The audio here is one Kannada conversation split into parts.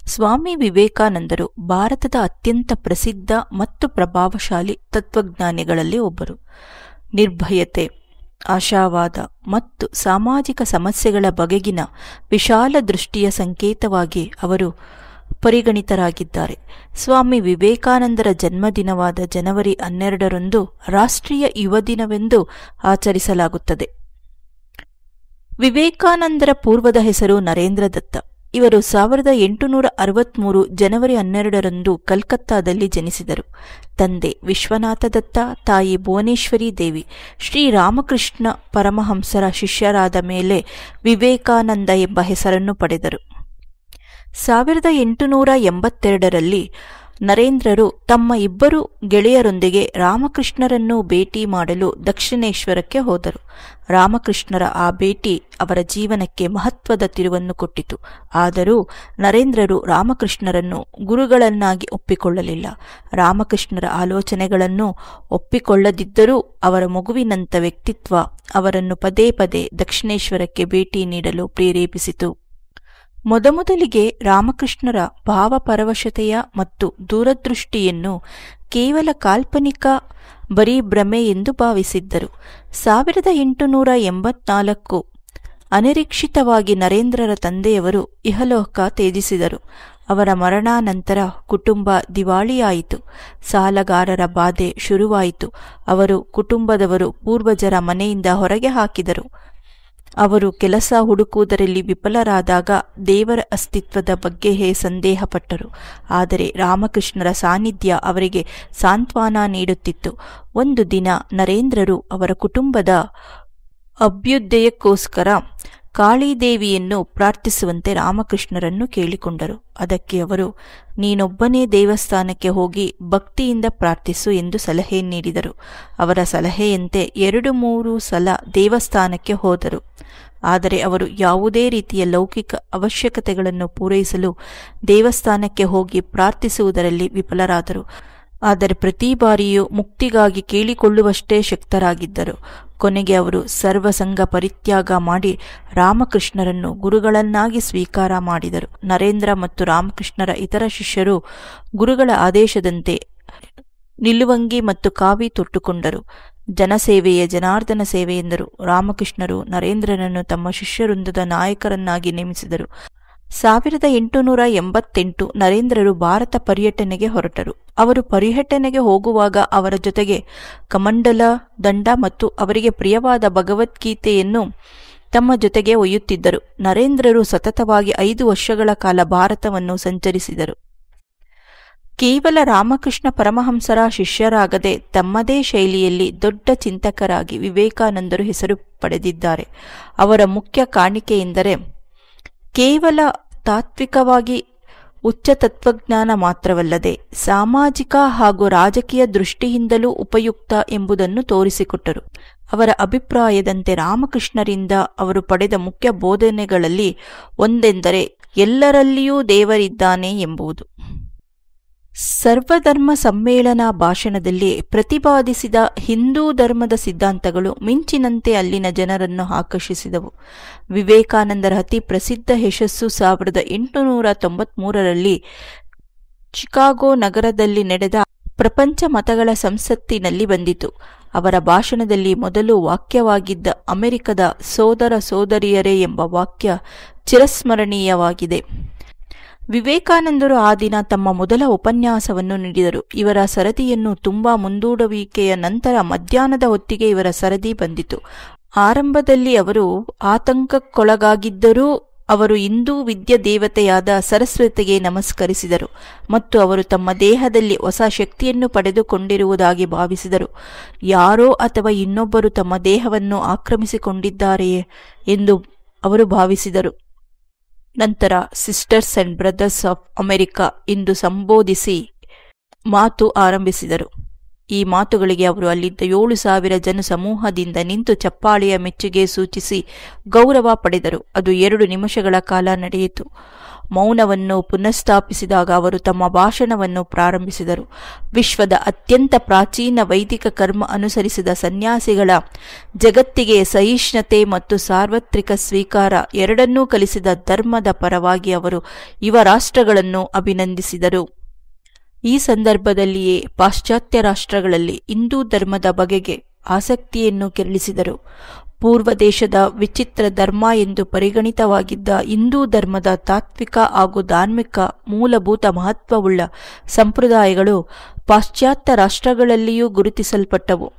ಸ್ವಾಮಿ ವಿವೇಕಾನಂದರು ಭಾರತದ ಅತ್ಯಂತ ಪ್ರಸಿದ್ಧ ಮತ್ತು ಪ್ರಭಾವಶಾಲಿ ತತ್ವಜ್ಞಾನಿಗಳಲ್ಲಿ ಒಬ್ಬರು. ನಿರ್ಭಯತೆ, ಆಶಾವಾದ ಮತ್ತು ಸಾಮಾಜಿಕ ಸಮಸ್ಯೆಗಳ ಬಗೆಗಿನ ವಿಶಾಲ ದೃಷ್ಟಿಯ ಸಂಕೇತವಾಗಿ ಅವರು ಪರಿಗಣಿತರಾಗಿದ್ದಾರೆ. ಸ್ವಾಮಿ ವಿವೇಕಾನಂದರ ಜನ್ಮದಿನವಾದ ಜನವರಿ 12ರಂದು ರಾಷ್ಟ್ರೀಯ ಯುವ ದಿನವೆಂದು ಆಚರಿಸಲಾಗುತ್ತದೆ. ವಿವೇಕಾನಂದರ ಪೂರ್ವದ ಹೆಸರು ನರೇಂದ್ರ ದತ್ತ. ಇವರು 1863 ಜನವರಿ 12ರಂದು ಕಲ್ಕತ್ತಾದಲ್ಲಿ ಜನಿಸಿದರು. ತಂದೆ ವಿಶ್ವನಾಥ ದತ್ತ, ತಾಯಿ ಭುವನೇಶ್ವರಿ ದೇವಿ. ಶ್ರೀರಾಮಕೃಷ್ಣ ಪರಮಹಂಸರ ಶಿಷ್ಯರಾದ ಮೇಲೆ ವಿವೇಕಾನಂದ ಎಂಬ ಹೆಸರನ್ನು ಪಡೆದರು. 1882ರಲ್ಲಿ ನರೇಂದ್ರರು ತಮ್ಮ ಇಬ್ಬರು ಗೆಳೆಯರೊಂದಿಗೆ ರಾಮಕೃಷ್ಣರನ್ನು ಭೇಟಿ ಮಾಡಲು ದಕ್ಷಿಣೇಶ್ವರಕ್ಕೆ ಹೋದರು. ರಾಮಕೃಷ್ಣರ ಆ ಭೇಟಿ ಅವರ ಜೀವನಕ್ಕೆ ಮಹತ್ವದ ತಿರುವನ್ನು ಕೊಟ್ಟಿತು. ಆದರೂ ನರೇಂದ್ರರು ರಾಮಕೃಷ್ಣರನ್ನು ಗುರುಗಳನ್ನಾಗಿ ಒಪ್ಪಿಕೊಳ್ಳಲಿಲ್ಲ. ರಾಮಕೃಷ್ಣರ ಆಲೋಚನೆಗಳನ್ನು ಒಪ್ಪಿಕೊಳ್ಳದಿದ್ದರೂ ಅವರ ಮಗುವಿನಂಥ ವ್ಯಕ್ತಿತ್ವ ಅವರನ್ನು ಪದೇ ಪದೇ ದಕ್ಷಿಣೇಶ್ವರಕ್ಕೆ ಭೇಟಿ ನೀಡಲು ಪ್ರೇರೇಪಿಸಿತು. ಮೊದಮೊದಲಿಗೆ ರಾಮಕೃಷ್ಣರ ಭಾವಪರವಶತೆಯ ಮತ್ತು ದೂರದೃಷ್ಟಿಯನ್ನು ಕೇವಲ ಕಾಲ್ಪನಿಕ ಬರೀ ಭ್ರಮೆ ಎಂದು ಭಾವಿಸಿದ್ದರು. 1884 ಅನಿರೀಕ್ಷಿತವಾಗಿ ನರೇಂದ್ರರ ತಂದೆಯವರು ಇಹಲೋಕ ತ್ಯಜಿಸಿದರು. ಅವರ ಮರಣಾನಂತರ ಕುಟುಂಬ ದಿವಾಳಿಯಾಯಿತು. ಸಾಲಗಾರರ ಬಾಧೆ ಶುರುವಾಯಿತು. ಅವರು ಕುಟುಂಬದವರು ಪೂರ್ವಜರ ಮನೆಯಿಂದ ಹೊರಗೆ ಹಾಕಿದರು. ಅವರು ಕೆಲಸ ಹುಡುಕುವುದರಲ್ಲಿ ವಿಫಲರಾದಾಗ ದೇವರ ಅಸ್ತಿತ್ವದ ಬಗ್ಗೆಯೇ ಸಂದೇಹಪಟ್ಟರು. ಆದರೆ ರಾಮಕೃಷ್ಣರ ಸಾನ್ನಿಧ್ಯ ಅವರಿಗೆ ಸಾಂತ್ವನ ನೀಡುತ್ತಿತ್ತು. ಒಂದು ದಿನ ನರೇಂದ್ರರು ಅವರ ಕುಟುಂಬದ ಅಭ್ಯುದಯಕ್ಕೋಸ್ಕರ ಕಾಳಿದೇವಿಯನ್ನು ಪ್ರಾರ್ಥಿಸುವಂತೆ ರಾಮಕೃಷ್ಣರನ್ನು ಕೇಳಿಕೊಂಡರು. ಅದಕ್ಕೆ ಅವರು, ನೀನೊಬ್ಬನೇ ದೇವಸ್ಥಾನಕ್ಕೆ ಹೋಗಿ ಭಕ್ತಿಯಿಂದ ಪ್ರಾರ್ಥಿಸು ಎಂದು ಸಲಹೆ ನೀಡಿದರು. ಅವರ ಸಲಹೆಯಂತೆ 2-3 ಸಲ ದೇವಸ್ಥಾನಕ್ಕೆ ಹೋದರು. ಆದರೆ ಅವರು ಯಾವುದೇ ರೀತಿಯ ಲೌಕಿಕ ಅವಶ್ಯಕತೆಗಳನ್ನು ಪೂರೈಸಲು ದೇವಸ್ಥಾನಕ್ಕೆ ಹೋಗಿ ಪ್ರಾರ್ಥಿಸುವುದರಲ್ಲಿ ವಿಫಲರಾದರು. ಆದರೆ ಪ್ರತಿ ಬಾರಿಯೂ ಮುಕ್ತಿಗಾಗಿ ಕೇಳಿಕೊಳ್ಳುವಷ್ಟೇ ಶಕ್ತರಾಗಿದ್ದರು. ಕೊನೆಗೆ ಅವರು ಸರ್ವಸಂಗ ಪರಿತ್ಯಾಗ ಮಾಡಿ ರಾಮಕೃಷ್ಣರನ್ನು ಗುರುಗಳನ್ನಾಗಿ ಸ್ವೀಕಾರ ಮಾಡಿದರು. ನರೇಂದ್ರ ಮತ್ತು ರಾಮಕೃಷ್ಣರ ಇತರ ಶಿಷ್ಯರು ಗುರುಗಳ ಆದೇಶದಂತೆ ನಿಲುವಂಗಿ ಮತ್ತು ಕಾವಿ ತೊಟ್ಟುಕೊಂಡರು. ಜನಸೇವೆಯೇ ಜನಾರ್ದನ ಸೇವೆ ಎಂದರು. ರಾಮಕೃಷ್ಣರು ನರೇಂದ್ರನನ್ನು ತಮ್ಮ ಶಿಷ್ಯವೃಂದದ ನಾಯಕರನ್ನಾಗಿ ನೇಮಿಸಿದರು. 1888 ನರೇಂದ್ರರು ಭಾರತ ಪರ್ಯಟನೆಗೆ ಹೊರಟರು. ಅವರು ಪರ್ಯಟನೆಗೆ ಹೋಗುವಾಗ ಅವರ ಜೊತೆಗೆ ಕಮಂಡಲ, ದಂಡ ಮತ್ತು ಅವರಿಗೆ ಪ್ರಿಯವಾದ ಭಗವದ್ಗೀತೆಯನ್ನು ತಮ್ಮ ಜೊತೆಗೆ ಒಯ್ಯುತ್ತಿದ್ದರು. ನರೇಂದ್ರರು ಸತತವಾಗಿ 5 ವರ್ಷಗಳ ಕಾಲ ಭಾರತವನ್ನು ಸಂಚರಿಸಿದರು. ಕೇವಲ ರಾಮಕೃಷ್ಣ ಪರಮಹಂಸರ ಶಿಷ್ಯರಾಗದೆ ತಮ್ಮದೇ ಶೈಲಿಯಲ್ಲಿ ದೊಡ್ಡ ಚಿಂತಕರಾಗಿ ವಿವೇಕಾನಂದರು ಹೆಸರು ಪಡೆದಿದ್ದಾರೆ. ಅವರ ಮುಖ್ಯ ಕಾಣಿಕೆಯೆಂದರೆ ಕೇವಲ ತಾತ್ವಿಕವಾಗಿ ಉಚ್ಚ ತತ್ವಜ್ಞಾನ ಮಾತ್ರವಲ್ಲದೆ ಸಾಮಾಜಿಕ ಹಾಗೂ ರಾಜಕೀಯ ದೃಷ್ಟಿಯಿಂದಲೂ ಉಪಯುಕ್ತ ಎಂಬುದನ್ನು ತೋರಿಸಿಕೊಟ್ಟರು. ಅವರ ಅಭಿಪ್ರಾಯದಂತೆ ರಾಮಕೃಷ್ಣರಿಂದ ಅವರು ಪಡೆದ ಮುಖ್ಯ ಬೋಧನೆಗಳಲ್ಲಿ ಒಂದೆಂದರೆ ಎಲ್ಲರಲ್ಲಿಯೂ ದೇವರಿದ್ದಾನೆ ಎಂಬುದು. ಸರ್ವಧರ್ಮ ಸಮ್ಮೇಳನ ಭಾಷಣದಲ್ಲಿ ಪ್ರತಿಪಾದಿಸಿದ ಹಿಂದೂ ಧರ್ಮದ ಸಿದ್ಧಾಂತಗಳು ಮಿಂಚಿನಂತೆ ಅಲ್ಲಿನ ಜನರನ್ನು ಆಕರ್ಷಿಸಿದವು. ವಿವೇಕಾನಂದರ ಅತಿ ಪ್ರಸಿದ್ಧ ಯಶಸ್ಸು 1893ರಲ್ಲಿ ಚಿಕಾಗೋ ನಗರದಲ್ಲಿ ನಡೆದ ಪ್ರಪಂಚ ಮತಗಳ ಸಂಸತ್ತಿನಲ್ಲಿ ಬಂದಿತು. ಅವರ ಭಾಷಣದಲ್ಲಿ ಮೊದಲು ವಾಕ್ಯವಾಗಿದ್ದ ಅಮೆರಿಕದ ಸೋದರ ಸೋದರಿಯರೇ ಎಂಬ ವಾಕ್ಯ ಚಿರಸ್ಮರಣೀಯವಾಗಿದೆ. ವಿವೇಕಾನಂದರು ಆ ದಿನ ತಮ್ಮ ಮೊದಲ ಉಪನ್ಯಾಸವನ್ನು ನೀಡಿದರು. ಇವರ ಸರದಿಯನ್ನು ತುಂಬಾ ಮುಂದೂಡುವಿಕೆಯ ನಂತರ ಮಧ್ಯಾಹ್ನದ ಹೊತ್ತಿಗೆ ಇವರ ಸರದಿ ಬಂದಿತು. ಆರಂಭದಲ್ಲಿ ಅವರು ಆತಂಕಕ್ಕೊಳಗಾಗಿದ್ದರೂ ಅವರು ಹಿಂದೂ ವಿದ್ಯಾ ದೇವತೆಯಾದ ಸರಸ್ವತಿಗೆ ನಮಸ್ಕರಿಸಿದರು ಮತ್ತು ಅವರು ತಮ್ಮ ದೇಹದಲ್ಲಿ ಹೊಸ ಶಕ್ತಿಯನ್ನು ಪಡೆದುಕೊಂಡಿರುವುದಾಗಿ ಭಾವಿಸಿದರು. ಯಾರೋ ಅಥವಾ ಇನ್ನೊಬ್ಬರು ತಮ್ಮ ದೇಹವನ್ನು ಆಕ್ರಮಿಸಿಕೊಂಡಿದ್ದಾರೆಯೇ ಎಂದು ಅವರು ಭಾವಿಸಿದರು. ನಂತರ sisters and brothers of America ಎಂದು ಸಂಬೋಧಿಸಿ ಮಾತು ಆರಂಭಿಸಿದರು. ಈ ಮಾತುಗಳಿಗೆ ಅವರು ಅಲ್ಲಿದ್ದ 7,000 ಜನಸಮೂಹದಿಂದ ನಿಂತು ಚಪ್ಪಾಳೆಯ ಮೆಚ್ಚುಗೆ ಸೂಚಿಸಿ ಗೌರವ ಪಡೆದರು. ಅದು 2 ನಿಮಿಷಗಳ ಕಾಲ ನಡೆಯಿತು. ಮೌನವನ್ನು ಪುನಃಸ್ಥಾಪಿಸಿದಾಗ ಅವರು ತಮ್ಮ ಭಾಷಣವನ್ನು ಪ್ರಾರಂಭಿಸಿದರು. ವಿಶ್ವದ ಅತ್ಯಂತ ಪ್ರಾಚೀನ ವೈದಿಕ ಕರ್ಮ ಅನುಸರಿಸಿದ ಸನ್ಯಾಸಿಗಳ ಜಗತ್ತಿಗೆ ಸಹಿಷ್ಣುತೆ ಮತ್ತು ಸಾರ್ವತ್ರಿಕ ಸ್ವೀಕಾರ ಎರಡನ್ನೂ ಕಲಿಸಿದ ಧರ್ಮದ ಪರವಾಗಿ ಅವರು ಯುವ ರಾಷ್ಟ್ರಗಳನ್ನು ಅಭಿನಂದಿಸಿದರು. ಈ ಸಂದರ್ಭದಲ್ಲಿಯೇ ಪಾಶ್ಚಾತ್ಯ ರಾಷ್ಟ್ರಗಳಲ್ಲಿ ಹಿಂದೂ ಧರ್ಮದ ಬಗೆಗೆ ಆಸಕ್ತಿಯನ್ನು ಕೆರಳಿಸಿದರು. ಪೂರ್ವ ದೇಶದ ವಿಚಿತ್ರ ಧರ್ಮ ಎಂದು ಪರಿಗಣಿತವಾಗಿದ್ದ ಹಿಂದೂ ಧರ್ಮದ ತಾತ್ವಿಕ ಹಾಗೂ ಧಾರ್ಮಿಕ ಮೂಲಭೂತ ಮಹತ್ವವುಳ್ಳ ಸಂಪ್ರದಾಯಗಳು ಪಾಶ್ಚಾತ್ಯ ರಾಷ್ಟ್ರಗಳಲ್ಲಿಯೂ ಗುರುತಿಸಲ್ಪಟ್ಟವು.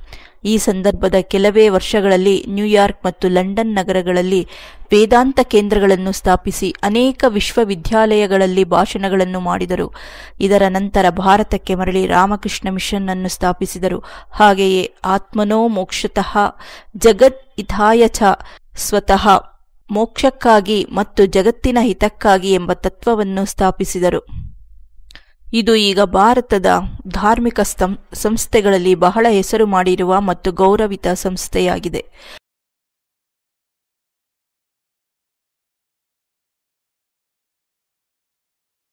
ಈ ಸಂದರ್ಭದ ಕೆಲವೇ ವರ್ಷಗಳಲ್ಲಿ ನ್ಯೂಯಾರ್ಕ್ ಮತ್ತು ಲಂಡನ್ ನಗರಗಳಲ್ಲಿ ವೇದಾಂತ ಕೇಂದ್ರಗಳನ್ನು ಸ್ಥಾಪಿಸಿ ಅನೇಕ ವಿಶ್ವವಿದ್ಯಾಲಯಗಳಲ್ಲಿ ಭಾಷಣಗಳನ್ನು ಮಾಡಿದರು. ಇದರ ನಂತರ ಭಾರತಕ್ಕೆ ಮರಳಿ ರಾಮಕೃಷ್ಣ ಮಿಷನ್ ಅನ್ನು ಸ್ಥಾಪಿಸಿದರು. ಹಾಗೆಯೇ ಆತ್ಮನೋ ಮೋಕ್ಷತಃ ಜಗದ್ ಹಿತಾಯ ಚ, ಸ್ವತಃ ಮೋಕ್ಷಕ್ಕಾಗಿ ಮತ್ತು ಜಗತ್ತಿನ ಹಿತಕ್ಕಾಗಿ ಎಂಬ ತತ್ವವನ್ನು ಸ್ಥಾಪಿಸಿದರು. ಇದು ಈಗ ಭಾರತದ ಧಾರ್ಮಿಕ ಸಂಸ್ಥೆಗಳಲ್ಲಿ ಬಹಳ ಹೆಸರು ಮಾಡಿರುವ ಮತ್ತು ಗೌರವಿತ ಸಂಸ್ಥೆಯಾಗಿದೆ.